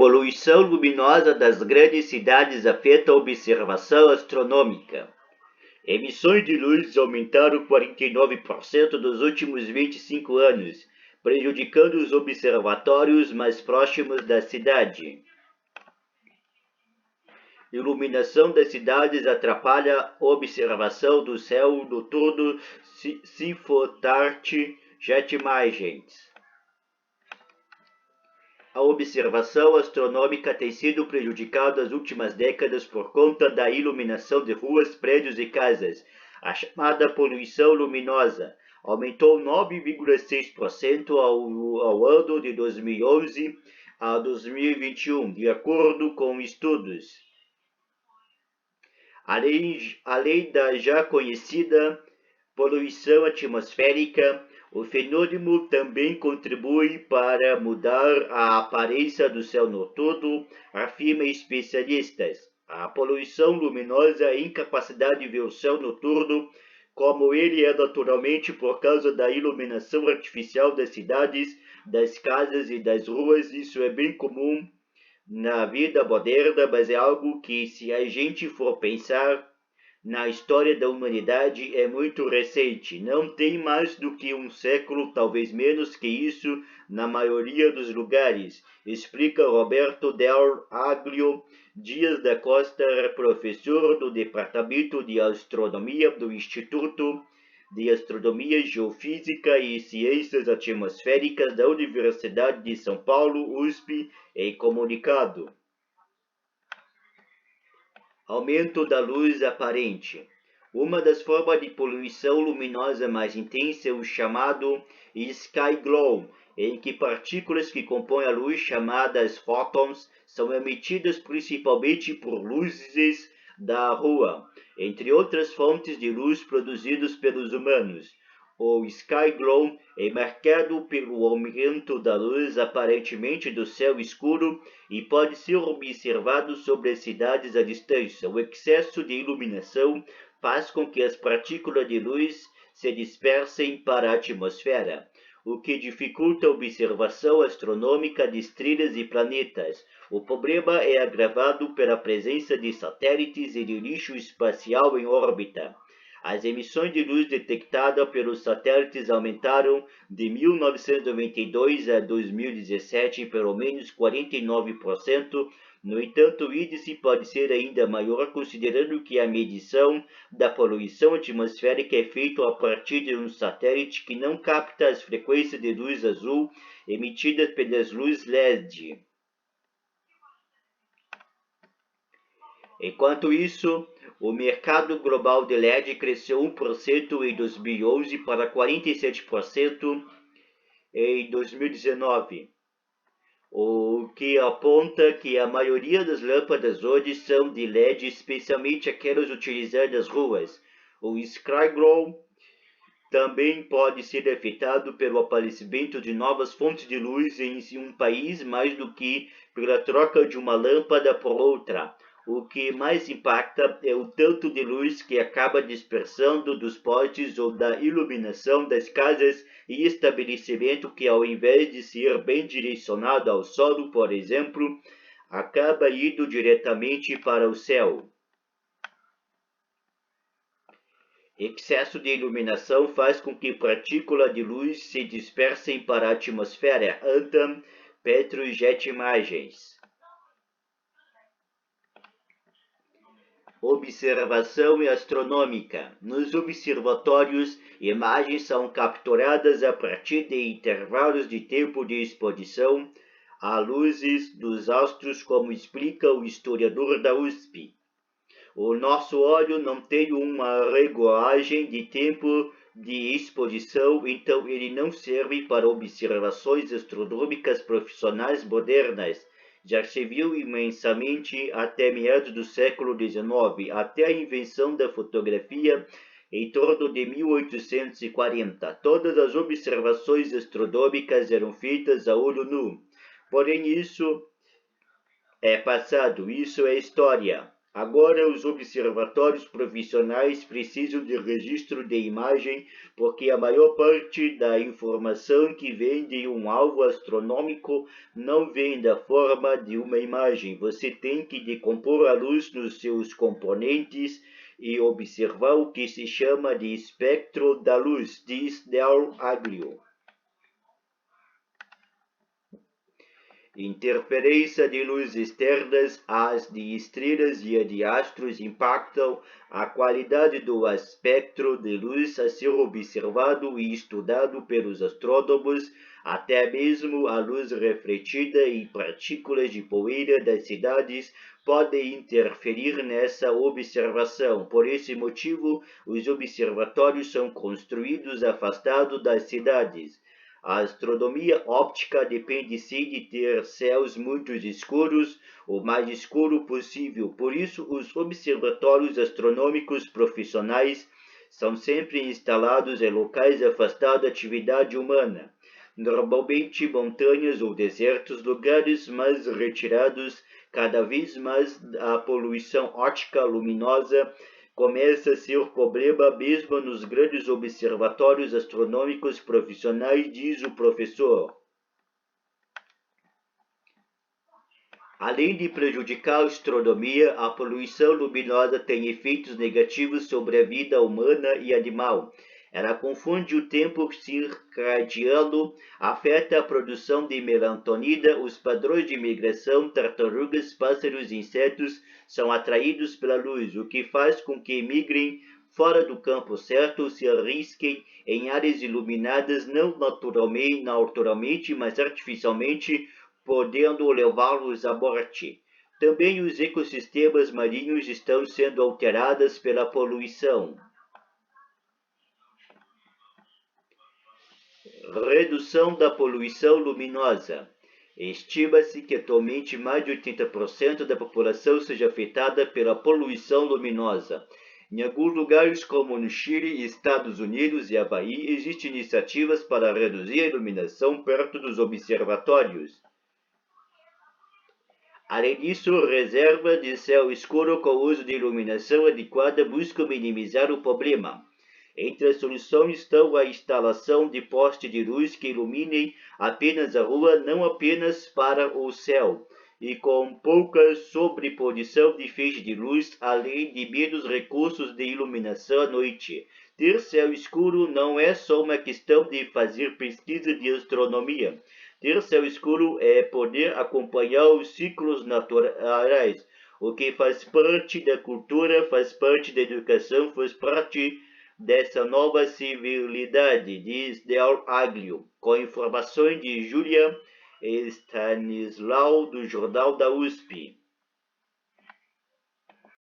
Poluição luminosa das grandes cidades afeta a observação astronômica. Emissões de luz aumentaram 49% nos últimos 25 anos, prejudicando os observatórios mais próximos da cidade. Iluminação das cidades atrapalha a observação do céu noturno. Cifotart Jetmagens. A observação astronômica tem sido prejudicada nas últimas décadas por conta da iluminação de ruas, prédios e casas. A chamada poluição luminosa aumentou 9,6% ao ano de 2011 a 2021, de acordo com estudos. Além da já conhecida poluição atmosférica, o fenômeno também contribui para mudar a aparência do céu noturno, afirmam especialistas. A poluição luminosa é a incapacidade de ver o céu noturno como ele é naturalmente por causa da iluminação artificial das cidades, das casas e das ruas. Isso é bem comum na vida moderna, mas é algo que, se a gente for pensar na história da humanidade, é muito recente. Não tem mais do que um século, talvez menos que isso, na maioria dos lugares, explica Roberto Del Aglio Dias da Costa, professor do Departamento de Astronomia do Instituto de Astronomia, Geofísica e Ciências Atmosféricas da Universidade de São Paulo, USP, em comunicado. Aumento da luz aparente. Uma das formas de poluição luminosa mais intensa é o chamado sky glow, em que partículas que compõem a luz, chamadas fótons, são emitidas principalmente por luzes da rua, entre outras fontes de luz produzidas pelos humanos. O sky glow é marcado pelo aumento da luz aparentemente do céu escuro e pode ser observado sobre as cidades à distância. O excesso de iluminação faz com que as partículas de luz se dispersem para a atmosfera, o que dificulta a observação astronômica de estrelas e planetas. O problema é agravado pela presença de satélites e de lixo espacial em órbita. As emissões de luz detectadas pelos satélites aumentaram de 1992 a 2017 em pelo menos 49%. No entanto, o índice pode ser ainda maior, considerando que a medição da poluição atmosférica é feita a partir de um satélite que não capta as frequências de luz azul emitidas pelas luzes LED. Enquanto isso, o mercado global de LED cresceu 1% em 2011 para 47% em 2019, o que aponta que a maioria das lâmpadas hoje são de LED, especialmente aquelas utilizadas nas ruas. O sky glow também pode ser afetado pelo aparecimento de novas fontes de luz em um país, mais do que pela troca de uma lâmpada por outra. O que mais impacta é o tanto de luz que acaba dispersando dos postes ou da iluminação das casas e estabelecimento que, ao invés de ser bem direcionado ao solo, por exemplo, acaba indo diretamente para o céu. Excesso de iluminação faz com que partículas de luz se dispersem para a atmosfera. Adam Petro Jetmagens. Observação astronômica. Nos observatórios, imagens são capturadas a partir de intervalos de tempo de exposição a luzes dos astros, como explica o historiador da USP. O nosso olho não tem uma regulagem de tempo de exposição, então ele não serve para observações astronômicas profissionais modernas. Já se viu imensamente até meados do século XIX, até a invenção da fotografia em torno de 1840. Todas as observações astronômicas eram feitas a olho nu. Porém, isso é passado, isso é história. Agora, os observatórios profissionais precisam de registro de imagem, porque a maior parte da informação que vem de um alvo astronômico não vem da forma de uma imagem. Você tem que decompor a luz nos seus componentes e observar o que se chama de espectro da luz, diz Del Aglio. Interferência de luz externas, as de estrelas e a de astros impactam a qualidade do espectro de luz a ser observado e estudado pelos astrônomos, até mesmo a luz refletida e partículas de poeira das cidades podem interferir nessa observação. Por esse motivo, os observatórios são construídos afastados das cidades. A astronomia óptica depende sim de ter céus muito escuros, o mais escuro possível. Por isso, os observatórios astronômicos profissionais são sempre instalados em locais afastados da atividade humana, normalmente montanhas ou desertos, lugares mais retirados. Cada vez mais a poluição óptica luminosa começa a ser problema mesmo nos grandes observatórios astronômicos profissionais, diz o professor. Além de prejudicar a astronomia, a poluição luminosa tem efeitos negativos sobre a vida humana e animal. Ela confunde o tempo circadiano, afeta a produção de melatonina, os padrões de migração, tartarugas, pássaros e insetos são atraídos pela luz, o que faz com que migrem fora do campo certo ou se arrisquem em áreas iluminadas não naturalmente, mas artificialmente, podendo levá-los à morte. Também os ecossistemas marinhos estão sendo alterados pela poluição. Redução da poluição luminosa. Estima-se que atualmente mais de 80% da população seja afetada pela poluição luminosa. Em alguns lugares, como no Chile, Estados Unidos e Havaí, existem iniciativas para reduzir a iluminação perto dos observatórios. Além disso, reserva de céu escuro com uso de iluminação adequada busca minimizar o problema. Entre as soluções estão a instalação de postes de luz que iluminem apenas a rua, não apenas para o céu, e com pouca sobreposição de feixes de luz, além de menos recursos de iluminação à noite. Ter céu escuro não é só uma questão de fazer pesquisa de astronomia. Ter céu escuro é poder acompanhar os ciclos naturais, o que faz parte da cultura, faz parte da educação, faz parte dessa nova civilidade, diz Del Aglio, com informações de Júlia Stanislau, do Jornal da USP.